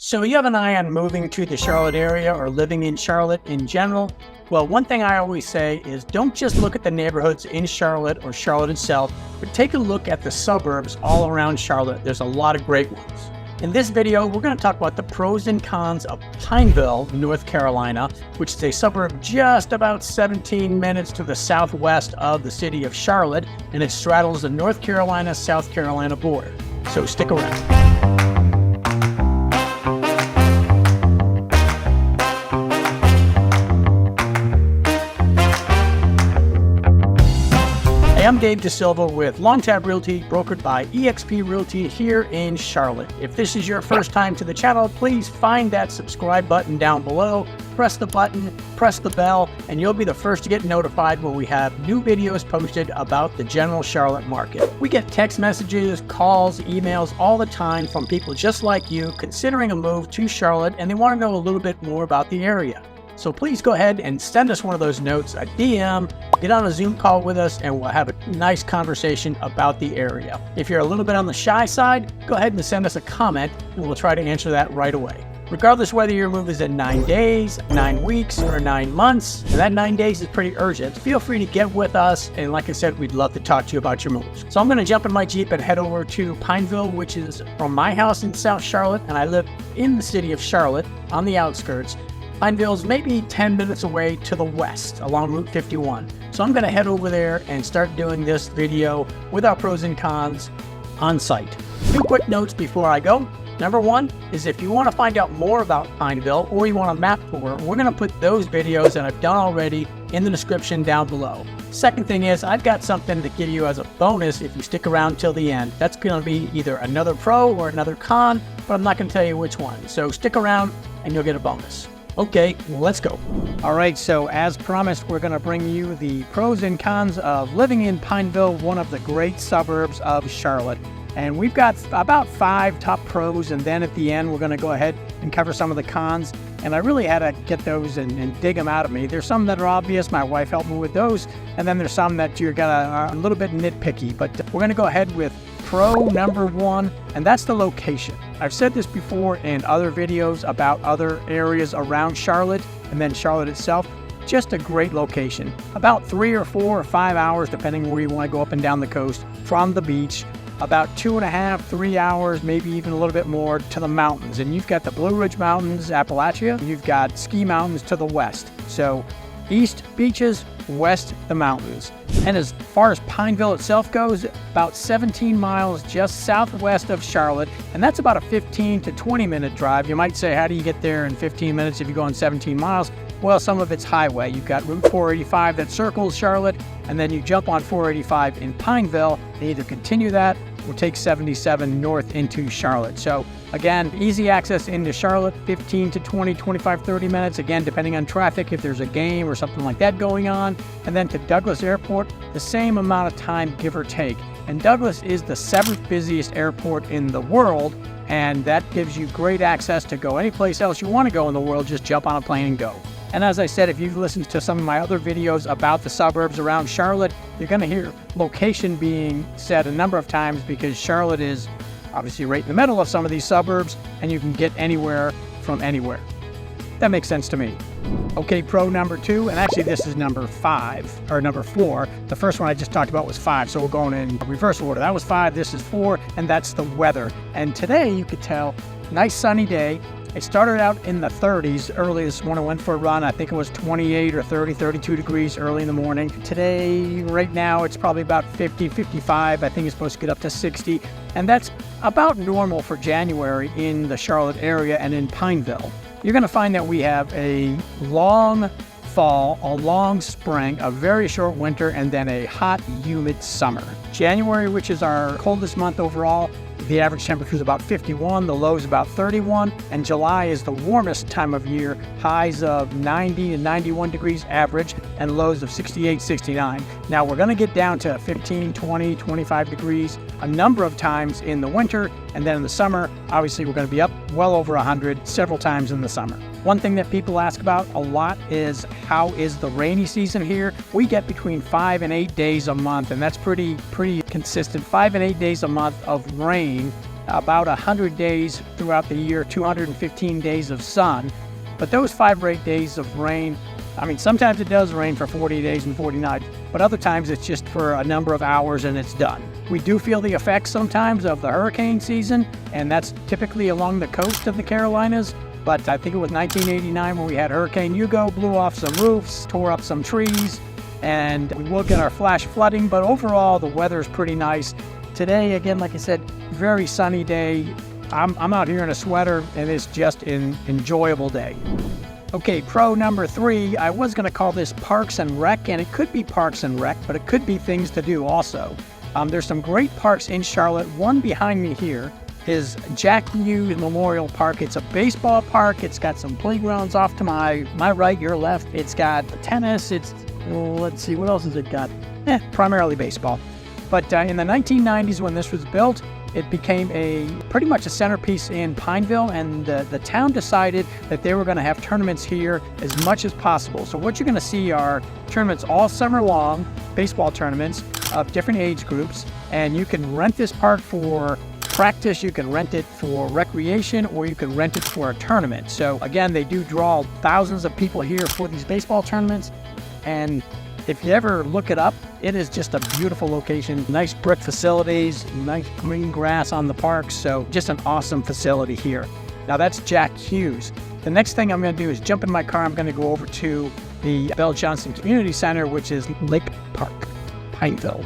So you have an eye on moving to the Charlotte area or living in Charlotte in general? Well, one thing I always say is don't just look at the neighborhoods in Charlotte or Charlotte itself, but take a look at the suburbs all around Charlotte. There's a lot of great ones. In this video, we're going to talk about the pros and cons of Pineville, North Carolina, which is a suburb just about 17 minutes to the southwest of the city of Charlotte, and it straddles the North Carolina-South Carolina border. So stick around. Hey, I'm Dave DeSilva with Long Tab Realty, brokered by eXp Realty here in Charlotte. If this is your first time to the channel, please find that subscribe button down below, press the button, press the bell, and you'll be the first to get notified when we have new videos posted about the general Charlotte market. We get text messages, calls, emails all the time from people just like you considering a move to Charlotte, and they want to know a little bit more about the area. So please go ahead and send us one of those notes, a DM, get on a Zoom call with us, and we'll have a nice conversation about the area. If you're a little bit on the shy side, go ahead and send us a comment, and we'll try to answer that right away. Regardless whether your move is in 9 days, 9 weeks, or 9 months, and that 9 days is pretty urgent, feel free to get with us, and like I said, we'd love to talk to you about your moves. So I'm going to jump in my Jeep and head over to Pineville, which is from my house in South Charlotte, and I live in the city of Charlotte on the outskirts. Pineville's maybe 10 minutes away to the west along Route 51. So I'm going to head over there and start doing this video with our pros and cons on site. 2 quick notes before I go. Number 1 is if you want to find out more about Pineville or you want a map tour, we're going to put those videos that I've done already in the description down below. Second thing is I've got something to give you as a bonus if you stick around till the end. That's going to be either another pro or another con, but I'm not going to tell you which one. So stick around and you'll get a bonus. Okay, let's go. All right, so as promised, we're going to bring you the pros and cons of living in Pineville, one of the great suburbs of Charlotte. And we've got about 5 top pros, and then at the end, we're going to go ahead and cover some of the cons. And I really had to get those and dig them out of me. There's some that are obvious. My wife helped me with those. And then there's some that you're a little bit nitpicky. But we're going to go ahead with pro number 1, and that's the location. I've said this before in other videos about other areas around Charlotte and then Charlotte itself. Just a great location. About 3 or 4 or 5 hours, depending where you want to go up and down the coast from the beach. About 2.5, 3 hours, maybe even a little bit more to the mountains. And you've got the Blue Ridge Mountains, Appalachia. You've got ski mountains to the west. So east beaches, west the mountains. And as far as Pineville itself goes, about 17 miles just southwest of Charlotte, and that's about a 15 to 20 minute drive. You might say, how do you get there in 15 minutes if you go on 17 miles? Well, some of it's highway. You've got Route 485 that circles Charlotte, and then you jump on 485 in Pineville and either continue that or take 77 north into Charlotte. So again, easy access into Charlotte, 15 to 20, 25, 30 minutes, again, depending on traffic, if there's a game or something like that going on. And then to Douglas Airport, the same amount of time, give or take. And Douglas is the 7th busiest airport in the world, and that gives you great access to go any place else you want to go in the world. Just jump on a plane and go. And as I said, if you've listened to some of my other videos about the suburbs around Charlotte, you're going to hear location being said a number of times because Charlotte is obviously right in the middle of some of these suburbs, and you can get anywhere from anywhere. That makes sense to me. Okay, pro number 2, and actually this is number 5, or number 4. The first one I just talked about was 5, so we're going in reverse order. That was 5, this is 4, and that's the weather. And today, you could tell, nice sunny day. It started out in the 30s early this morning. I went for a run. I think it was 28 or 30, 32 degrees early in the morning. Today, right now, it's probably about 50, 55. I think it's supposed to get up to 60. And that's about normal for January in the Charlotte area and in Pineville. You're going to find that we have a long fall, a long spring, a very short winter, and then a hot, humid summer. January, which is our coldest month overall, the average temperature is about 51, the low is about 31, and July is the warmest time of year, highs of 90 and 91 degrees average, and lows of 68, 69. Now we're going to get down to 15, 20, 25 degrees a number of times in the winter, and then in the summer, obviously we're going to be up well over 100 several times in the summer. One thing that people ask about a lot is how is the rainy season here? We get between 5 and 8 days a month, and that's pretty consistent. 5 and 8 days a month of rain about 100 days throughout the year, 215 days of sun. But those 5 or 8 days of rain, I mean, sometimes it does rain for 40 days and 40 nights, but other times it's just for a number of hours and it's done. We do feel the effects sometimes of the hurricane season, and that's typically along the coast of the Carolinas. But I think it was 1989 when we had Hurricane Hugo, blew off some roofs, tore up some trees, and we will get our flash flooding, but overall the weather is pretty nice. Today, again, like I said, very sunny day. I'm out here in a sweater, and it's just an enjoyable day. Okay, pro number 3, I was going to call this Parks and Rec, and it could be Parks and Rec, but it could be things to do also. There's some great parks in Charlotte. One behind me here is Jack Hughes Memorial Park. It's a baseball park. It's got some playgrounds off to my right, your left. It's got tennis. Let's see, what else has it got? Primarily baseball. But in the 1990s when this was built, it became pretty much a centerpiece in Pineville, and the town decided that they were going to have tournaments here as much as possible. So what you're going to see are tournaments all summer long, baseball tournaments of different age groups, and you can rent this park for practice, you can rent it for recreation, or you can rent it for a tournament. So again, they do draw thousands of people here for these baseball tournaments, and if you ever look it up, it is just a beautiful location. Nice brick facilities, nice green grass on the park, so just an awesome facility here. Now that's Jack Hughes. The next thing I'm going to do is jump in my car. I'm going to go over to the Bell Johnston Community Center, which is Lake Park, Pineville.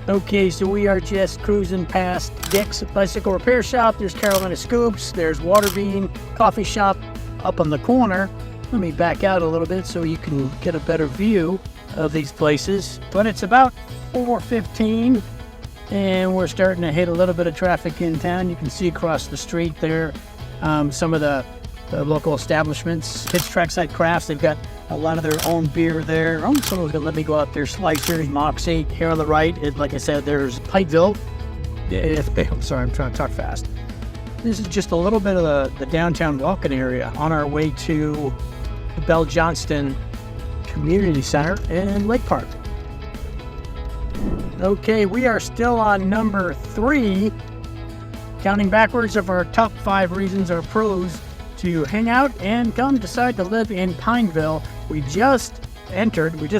Okay, so we are just cruising past Dick's Bicycle Repair Shop. There's Carolina Scoops. There's Waterbean Coffee Shop up on the corner. Let me back out a little bit so you can get a better view of these places. But it's about 4:15 and we're starting to hit a little bit of traffic in town. You can see across the street there some of the local establishments. Kids Trackside Crafts, they've got a lot of their own beer there. Someone's gonna let me go out there. Slicers, Moxie. Here on the right, like I said, there's Pineville. I'm sorry, I'm trying to talk fast. This is just a little bit of the downtown walking area on our way to the Bell Johnston Community Center and Lake Park. Okay, we are still on number 3, counting backwards of our top 5 reasons or pros to hang out and decide to live in Pineville. We just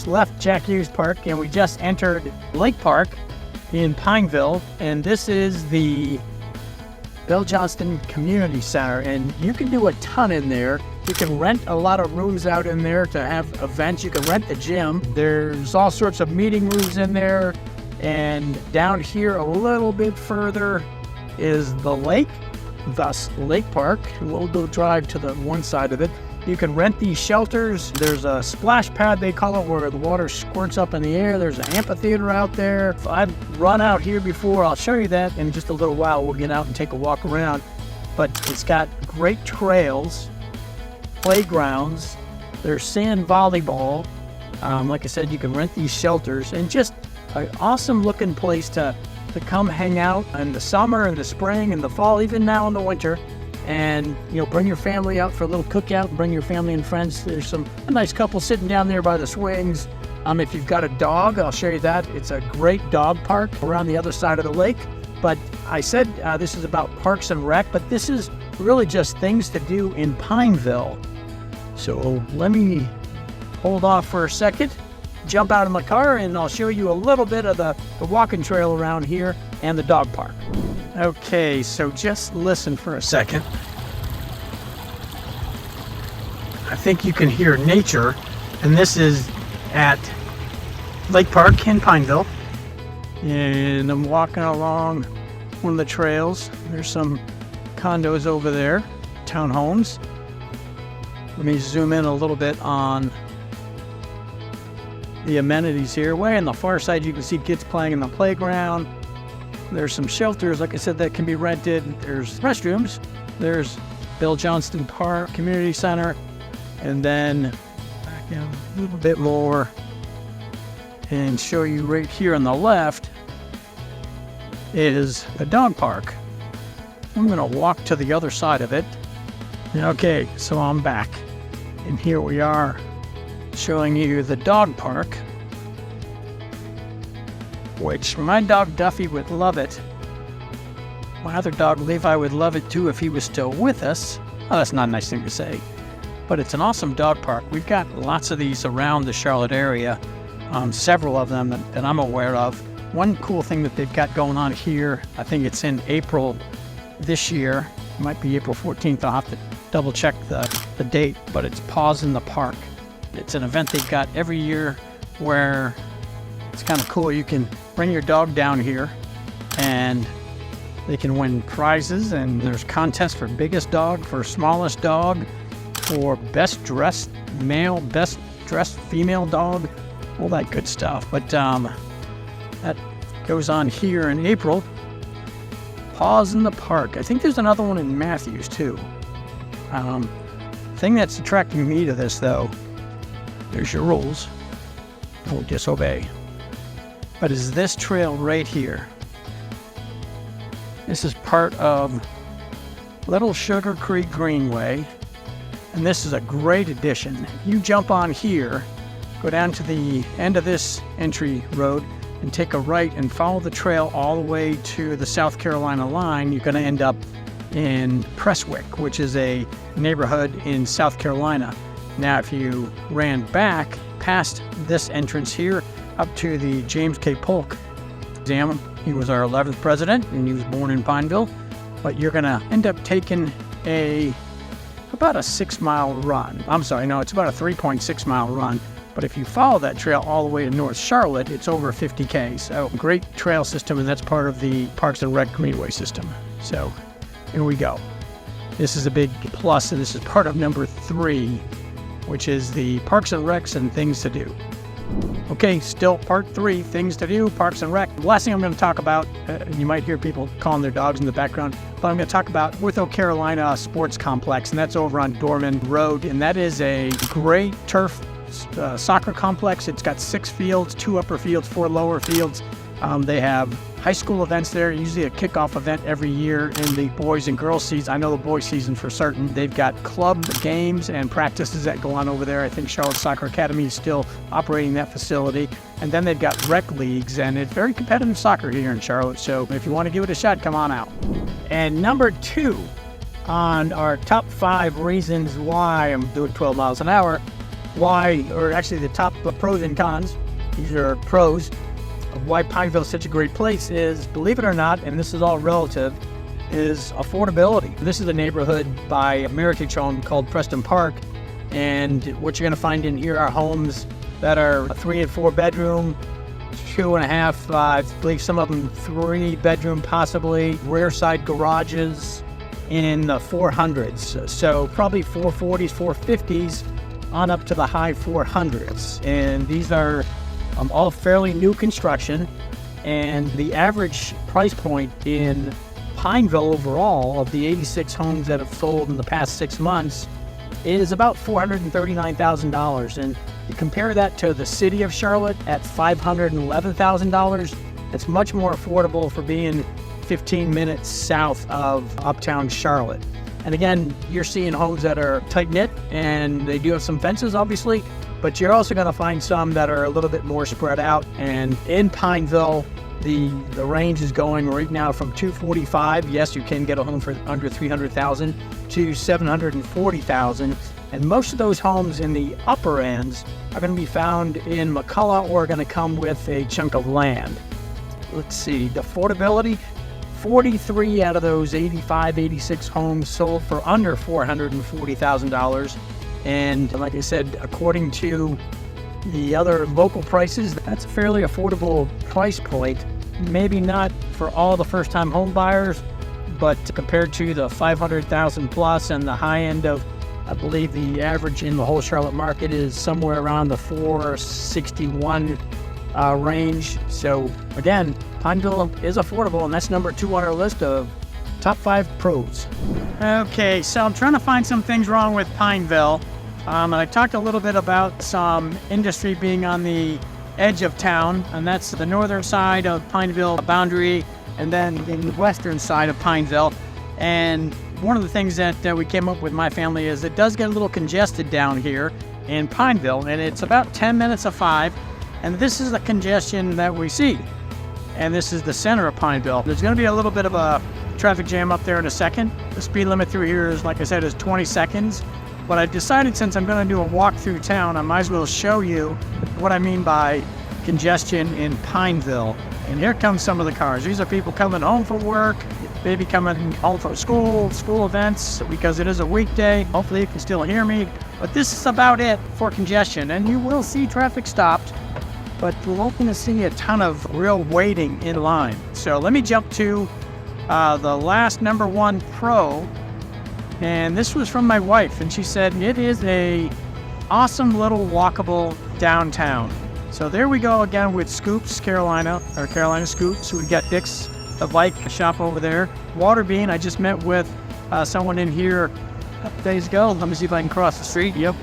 left Jack Hughes Park and we just entered Lake Park in Pineville, and this is the Bell Johnston Community Center, and you can do a ton in there. You can rent a lot of rooms out in there to have events. You can rent the gym. There's all sorts of meeting rooms in there. And down here a little bit further is the lake, thus Lake Park. We'll go drive to the one side of it. You can rent these shelters. There's a splash pad, they call it, where the water squirts up in the air. There's an amphitheater out there. I've run out here before. I'll show you that in just a little while. We'll get out and take a walk around. But it's got great trails, playgrounds. There's sand volleyball. Like I said, you can rent these shelters, and just an awesome looking place to come hang out in the summer and the spring and the fall, even now in the winter. And bring your family out for a little cookout, bring your family and friends. There's a nice couple sitting down there by the swings. If you've got a dog, I'll show you that. It's a great dog park around the other side of the lake. But I said this is about Parks and Rec, but this is really just things to do in Pineville. So let me hold off for a second, jump out of my car, and I'll show you a little bit of the walking trail around here and the dog park. Okay, so just listen for a second. I think you can hear nature, and this is at Lake Park in Pineville. And I'm walking along one of the trails. There's some condos over there, townhomes. Let me zoom in a little bit on the amenities here. Way on the far side, you can see kids playing in the playground. There's some shelters, like I said, that can be rented. There's restrooms. There's Bell Johnston Park Community Center. And then back in a little bit more and show you right here on the left is the dog park. I'm going to walk to the other side of it. Okay, so I'm back. And here we are showing you the dog park, which my dog Duffy would love it. My other dog, Levi, would love it too if he was still with us. Oh, that's not a nice thing to say. But it's an awesome dog park. We've got lots of these around the Charlotte area, several of them that I'm aware of. One cool thing that they've got going on here, I think it's in April this year. It might be April 14th. I'll have to double check the date, but it's Paws in the Park. It's an event they've got every year where it's kind of cool. You can bring your dog down here and they can win prizes, and there's contests for biggest dog, for smallest dog, for best dressed male, best dressed female dog, all that good stuff. But that goes on here in April. Paws in the Park. I think there's another one in Matthews too. Thing that's attracting me to this though, there's your rules. Don't disobey. But is this trail right here. This is part of Little Sugar Creek Greenway, and this is a great addition. You jump on here, go down to the end of this entry road, and take a right and follow the trail all the way to the South Carolina line. You're going to end up in Prestwick, which is a neighborhood in South Carolina. Now, if you ran back past this entrance here up to the James K. Polk Dam, he was our 11th president, and he was born in Pineville. But you're going to end up taking about a 6-mile run. I'm sorry, no, it's about a 3.6-mile run. But if you follow that trail all the way to North Charlotte, it's over 50K. So great trail system, and that's part of the Parks and Rec Greenway system. So here we go. This is a big plus, and this is part of number 3, which is the Parks and Recs and things to do. Okay, still part 3, things to do, Parks and Rec. The last thing I'm going to talk about, you might hear people calling their dogs in the background, but I'm going to talk about Orthocarolina Sports Complex, and that's over on Dorman Road, and that is a great turf soccer complex. It's got 6 fields, 2 upper fields, 4 lower fields. They have high school events there, usually a kickoff event every year in the boys and girls season. I know the boys season for certain. They've got club games and practices that go on over there. I think Charlotte Soccer Academy is still operating that facility. And then they've got rec leagues, and it's very competitive soccer here in Charlotte. So if you want to give it a shot, come on out. And number 2 on our top 5 reasons why I'm doing 12 miles an hour, or actually the top pros and cons, these are pros, of why Pineville is such a great place is, believe it or not, and this is all relative, is affordability. This is a neighborhood by a Meritage home called Preston Park, and what you're going to find in here are homes that are a 3 and 4 bedroom, 2.5, I believe some of them 3 bedroom possibly, rear side garages in the 400s. So probably 440s, 450s on up to the high 400s. And these are all fairly new construction, and the average price point in Pineville overall of the 86 homes that have sold in the past 6 months is about $439,000. And you compare that to the city of Charlotte at $511,000, it's much more affordable for being 15 minutes south of uptown Charlotte. And again, you're seeing homes that are tight-knit, and they do have some fences, obviously, but you're also going to find some that are a little bit more spread out. And in Pineville, the range is going right now from $245,000. Yes, you can get a home for under $300,000 to $740,000. And most of those homes in the upper ends are going to be found in McCullough or are going to come with a chunk of land. Let's see, the affordability, 43 out of those 85, 86 homes sold for under $440,000. And like I said, according to the other local prices, that's a fairly affordable price point. Maybe not for all the first-time home buyers, but compared to the $500,000 plus and the high end of, I believe the average in the whole Charlotte market is somewhere around the $461 range. So again, Pineville is affordable, and that's number 2 on our list of top 5 pros. Okay, so I'm trying to find some things wrong with Pineville. And I talked a little bit about some industry being on the edge of town, and that's the northern side of Pineville boundary, and then the western side of Pineville. And one of the things that we came up with my family is it does get a little congested down here in Pineville, and it's about 10 minutes of 5, and this is the congestion that we see. And this is the center of Pineville. There's going to be a little bit of a traffic jam up there in a second. The speed limit through here is, like I said, is 20 seconds. But I decided since I'm going to do a walk through town, I might as well show you what I mean by congestion in Pineville. And here come some of the cars. These are people coming home from work, maybe coming home from school events, because it is a weekday. Hopefully you can still hear me. But this is about it for congestion. And you will see traffic stopped, but we're not going to see a ton of real waiting in line. So let me jump to the last number 1 Pro. And this was from my wife, and she said it is a awesome little walkable downtown. So there we go again with Scoops, Carolina Scoops. We got Dick's, a bike shop over there. Waterbean, I just met with someone in here a couple days ago. Let me see if I can cross the street. Yep.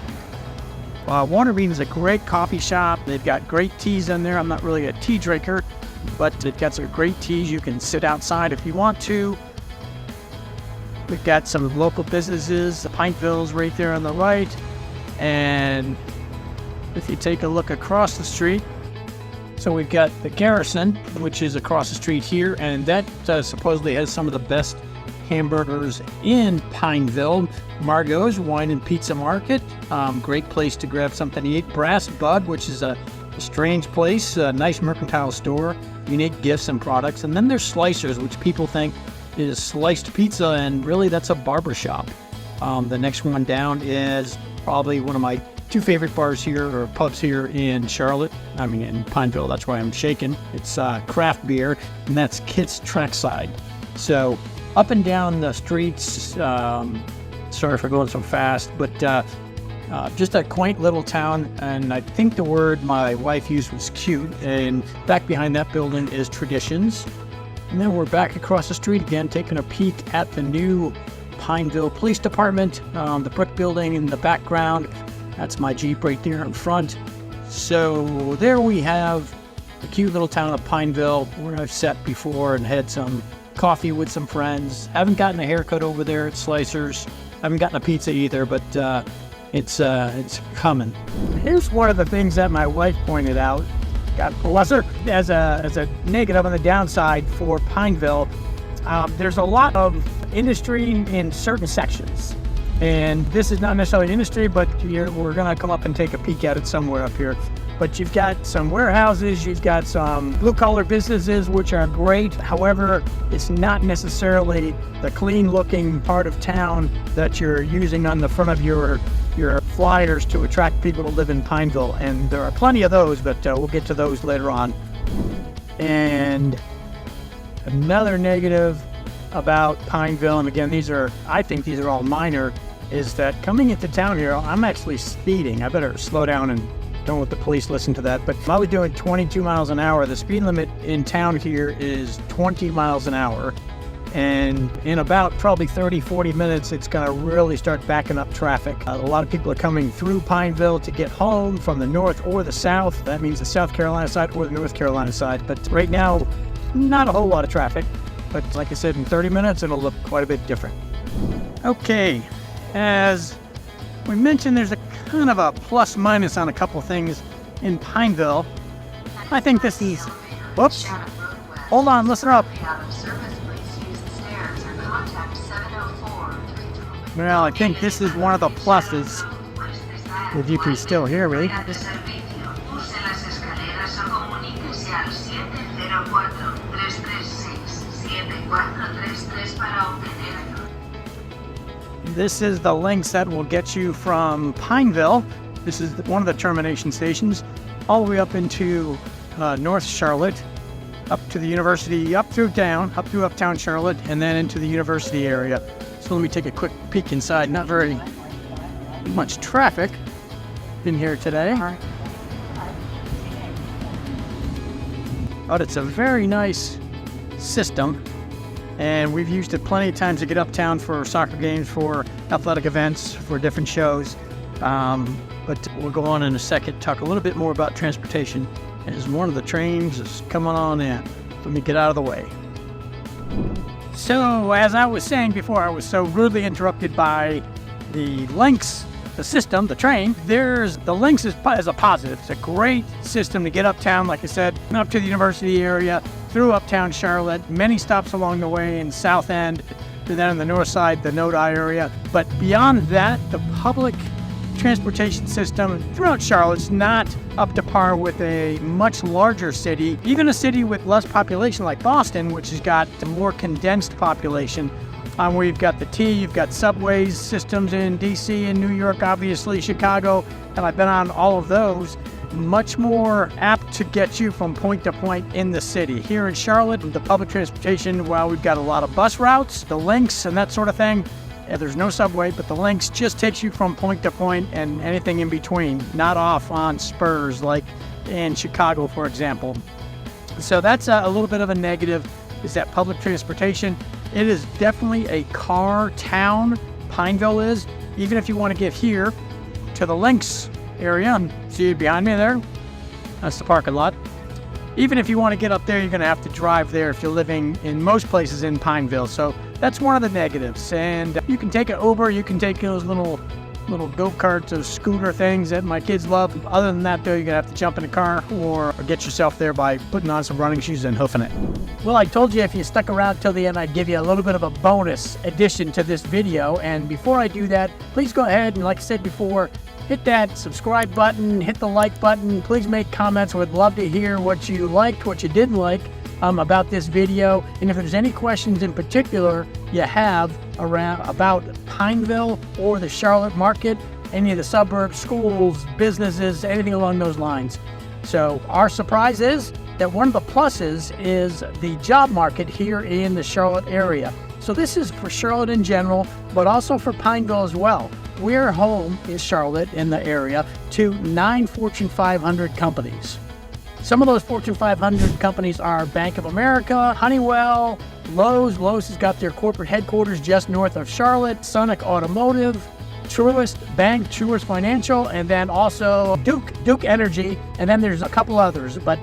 Waterbean is a great coffee shop. They've got great teas in there. I'm not really a tea drinker, but they've got some great teas. You can sit outside if you want to. We've got some local businesses. Pineville's right there on the right. And if you take a look across the street, so we've got the Garrison, which is across the street here, and that supposedly has some of the best hamburgers in Pineville. Margot's Wine and Pizza Market, great place to grab something to eat. Brass Bud, which is a strange place, a nice mercantile store, unique gifts and products. And then there's Slicers, which people think is sliced pizza, and really that's a barber shop. The next one down is probably one of my 2 favorite bars here, or pubs here in Charlotte. I mean, in Pineville, that's why I'm shaking. It's craft beer, and that's Kit's Trackside. So up and down the streets, sorry for going so fast, but just a quaint little town, and I think the word my wife used was cute. And back behind that building is Traditions. And then we're back across the street again, taking a peek at the new Pineville Police Department, the brick building in the background. That's my Jeep right there in front. So there we have the cute little town of Pineville, where I've sat before and had some coffee with some friends. Haven't gotten a haircut over there at Slicers. Haven't gotten a pizza either, but it's coming. Here's one of the things that my wife pointed out. God bless her. As a negative on the downside for Pineville, there's a lot of industry in certain sections. And this is not necessarily industry, but we're going to come up and take a peek at it somewhere up here. But you've got some warehouses, you've got some blue-collar businesses, which are great. However, it's not necessarily the clean-looking part of town that you're using on the front of your flyers to attract people to live in Pineville. And there are plenty of those, but we'll get to those later on. And another negative about Pineville, and again, I think these are all minor, is that coming into town here, I'm actually speeding. I better slow down and don't let the police listen to that. But I was doing 22 miles an hour. The speed limit in town here is 20 miles an hour. And in about probably 30, 40 minutes, it's going to really start backing up traffic. A lot of people are coming through Pineville to get home from the north or the south. That means the South Carolina side or the North Carolina side. But right now, not a whole lot of traffic. But like I said, in 30 minutes, it'll look quite a bit different. Okay, as we mentioned, there's a kind of a plus minus on a couple things in Pineville. I think this is, whoops, hold on, listen up. Well, I think this is one of the pluses, if you can still hear me. This is the Lynx that will get you from Pineville. This is one of the termination stations, all the way up into North Charlotte, up to the university, up through uptown Charlotte, and then into the university area. So let me take a quick peek inside. Not very much traffic in here today. But it's a very nice system, and we've used it plenty of times to get uptown for soccer games, for athletic events, for different shows. But we'll go on in a second, talk a little bit more about transportation as one of the trains is coming on in. Let me get out of the way. So, as I was saying before, I was so rudely interrupted by the Lynx, the system, the train. The Lynx is a positive. It's a great system to get uptown, like I said, up to the university area, through uptown Charlotte, many stops along the way in South End, and then on the north side, the Noda area. But beyond that, the public transportation system throughout Charlotte's not up to par with a much larger city, even a city with less population like Boston, which has got a more condensed population. Where you've got the T, you've got subways systems in DC and New York, obviously Chicago, and I've been on all of those. Much more apt to get you from point to point in the city. Here in Charlotte, the public transportation, while we've got a lot of bus routes, the Lynx and that sort of thing, there's no subway, but the Lynx just takes you from point to point and anything in between, not off on spurs like in Chicago, for example. So that's a little bit of a negative, is that public transportation. It is definitely a car town, Pineville is. Even if you want to get here to the Lynx area, see behind me there? That's the parking lot. Even if you want to get up there, you're going to have to drive there if you're living in most places in Pineville. So that's one of the negatives. And you can take an Uber, you can take those little go-karts or scooter things that my kids love. Other than that, though, you're going to have to jump in a car or get yourself there by putting on some running shoes and hoofing it. Well, I told you if you stuck around till the end, I'd give you a little bit of a bonus addition to this video. And before I do that, please go ahead and, like I said before, hit that subscribe button, hit the like button. Please make comments. We'd love to hear what you liked, what you didn't like about this video. And if there's any questions in particular you have about Pineville or the Charlotte market, any of the suburbs, schools, businesses, anything along those lines. So our surprise is that one of the pluses is the job market here in the Charlotte area. So this is for Charlotte in general, but also for Pineville as well. We're home in Charlotte, in the area, to 9 Fortune 500 companies. Some of those Fortune 500 companies are Bank of America, Honeywell, Lowe's. Lowe's has got their corporate headquarters just north of Charlotte, Sonic Automotive, Truist Bank, Truist Financial, and then also Duke Energy, and then there's a couple others. But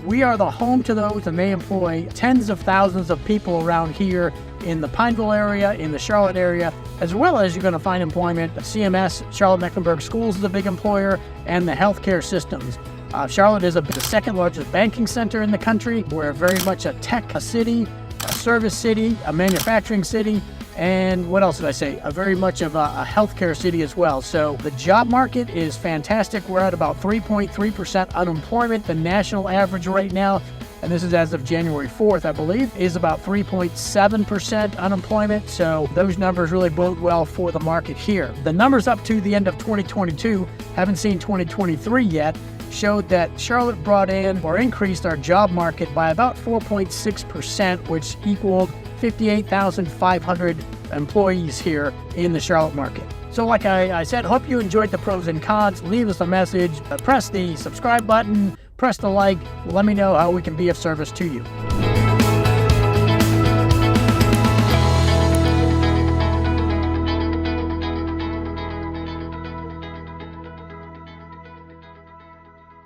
we are the home to those, and they employ tens of thousands of people around here in the Pineville area, in the Charlotte area, as well as you're going to find employment. CMS, Charlotte-Mecklenburg Schools, is a big employer, and the healthcare systems. Charlotte is the second largest banking center in the country. We're very much a tech city, a service city, a manufacturing city, and what else did I say? Very much of a healthcare city as well. So the job market is fantastic. We're at about 3.3% unemployment. The national average right now, and this is as of January 4th, I believe, is about 3.7% unemployment. So those numbers really bode well for the market here. The numbers up to the end of 2022, haven't seen 2023 yet, showed that Charlotte brought in or increased our job market by about 4.6%, which equaled 58,500 employees here in the Charlotte market. So like I said, hope you enjoyed the pros and cons. Leave us a message, press the subscribe button, press the like, let me know how we can be of service to you.